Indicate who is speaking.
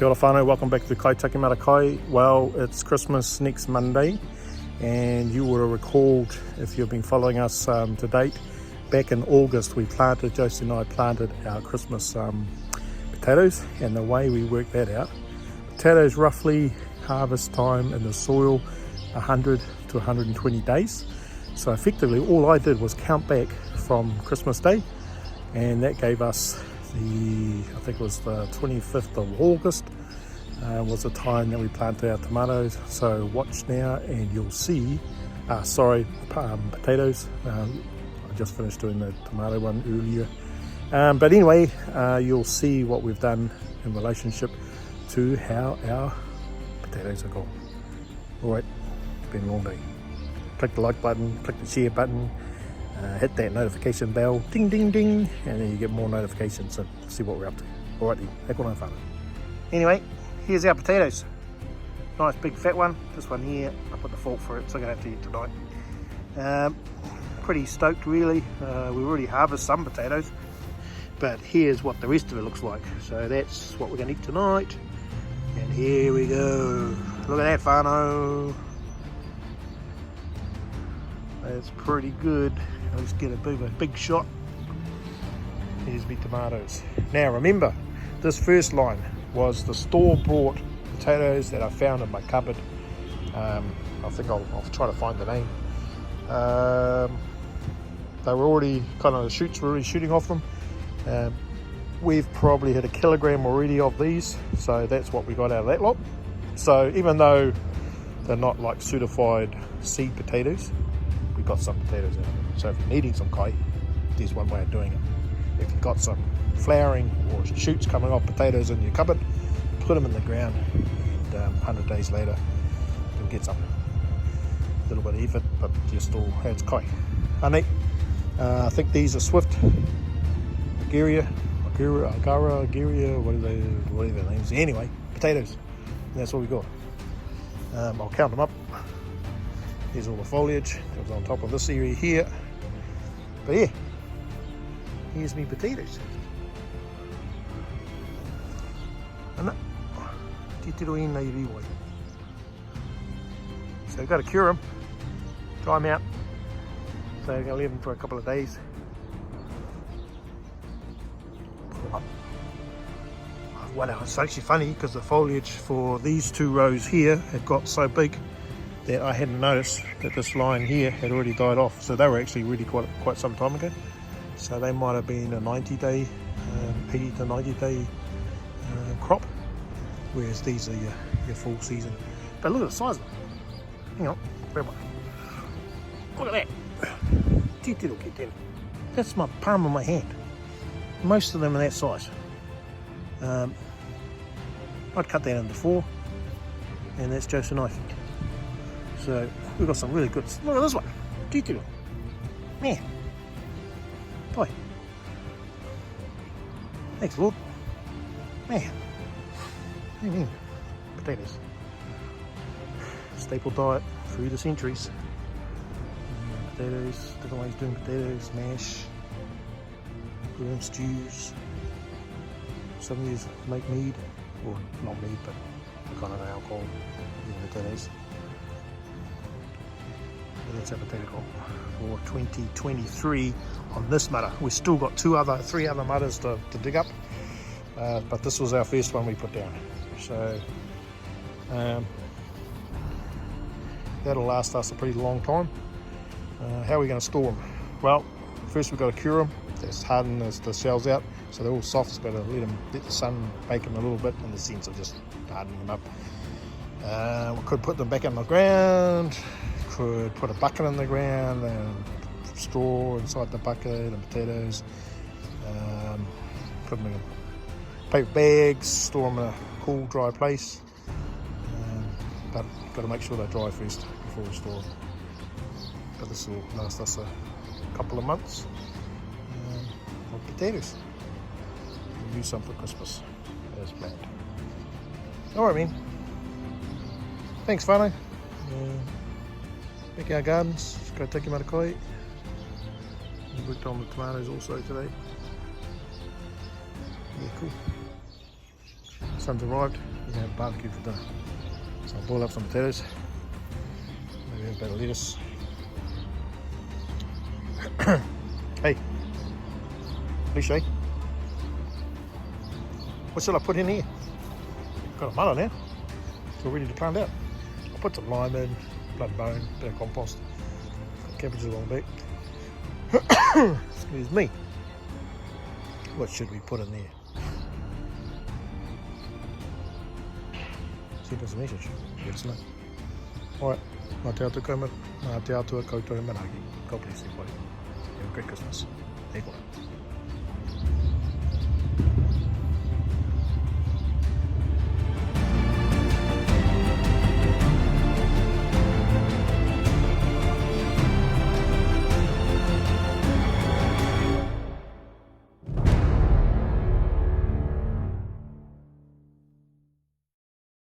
Speaker 1: Kia ora whānau, welcome back to Kaitiaki Mara Kai. Well, it's Christmas next Monday, and you would have recalled, if you've been following us to date, back in August Josie and I planted our Christmas potatoes, and the way we worked that out, potatoes roughly harvest time in the soil 100 to 120 days. So effectively all I did was count back from Christmas Day, and that gave us I think it was the 25th of August was the time that we planted our tomatoes. So watch now and you'll see, potatoes. I just finished doing the tomato one earlier. But anyway, you'll see what we've done in relationship to how our potatoes are gone. Alright, it's been a long day. Click the like button, click the share button, hit that notification bell, ding ding ding, and then you get more notifications and see what we're up to. Alright then, heck on fun. Anyway, here's our potatoes. Nice big fat one. This one here, I put the fork for it, so I'm going to have to eat tonight. Pretty stoked really. We already harvested some potatoes, but here's what the rest of it looks like. So that's what we're going to eat tonight. And here we go. Look at that whānau. That's pretty good. Let's get a big shot. Here's my tomatoes. Now remember, this first line was the store-bought potatoes that I found in my cupboard. I think I'll try to find the name. They were already the shoots were already shooting off them. We've probably hit 1 kilogram already of these, so that's what we got out of that lot. So even though they're not like certified seed potatoes, we got some potatoes out of them. So if you're needing some kai, there's one way of doing it. If you've got some flowering or shoots coming off potatoes in your cupboard, put them in the ground, and 100 days later you'll get some. A little bit of effort, but just all adds kai. Honey, I think these are Swift, Agara, whatever their names. Anyway, potatoes. And that's what we got. I'll count them up. Here's all the foliage that was on top of this area here. But yeah, here's me potatoes. So I've got to cure them, dry them out. So I'm going to leave them for a couple of days. Well, it's actually funny because the foliage for these two rows here had got so big that I hadn't noticed that this line here had already died off. So they were actually really quite some time ago. So they might have been a 90-day, 80 to 90-day crop, whereas these are your full season. But look at the size of them. Hang on, grab one. Look at that. That's my palm of my hand. Most of them are that size. I'd cut that into 4, and that's Josie and I think. So we've got some really good. Look at this one. Man. Boy. Thanks, Lord. Man. Amen. Potatoes. Staple diet through the centuries. Potatoes, different ways of doing potatoes, mash, put in stews. Some of these make mead, or not mead, but a kind of alcohol in potatoes. That's our potato crop for 2023 on this mutter. We've still got 3 other mutters to dig up, but this was our first one we put down. So that'll last us a pretty long time. How are we going to store them? Well, first we've got to cure them. Just harden the shells out so they're all soft. So got to let the sun bake them a little bit in the sense of just hardening them up. We could put them back in the ground. Could put a bucket in the ground and straw inside the bucket and potatoes. Put them in paper bags, store them in a cool, dry place. But got to make sure they're dry first before we store them. But this will last us a couple of months of potatoes. We'll use some for Christmas as planned. Alright, man. Thanks, whānau. Back our gardens, Kaitiaki Mara Kai. We worked on the tomatoes also today. Yeah, cool. So son's arrived. We're going to have a barbecue for dinner. So I'll boil up some potatoes. Maybe have a bit of lettuce. Hey, Lishay, what shall I put in here? Got a mara now. It's all ready to plant out. I'll put some lime in, blood bone, bit of compost. Got cabbages along the back. Excuse me. What should we put in there? Send us a message. Let us know. Alright, ngā te atu koutou manaaki. God bless everybody. Have a great Christmas. Hey,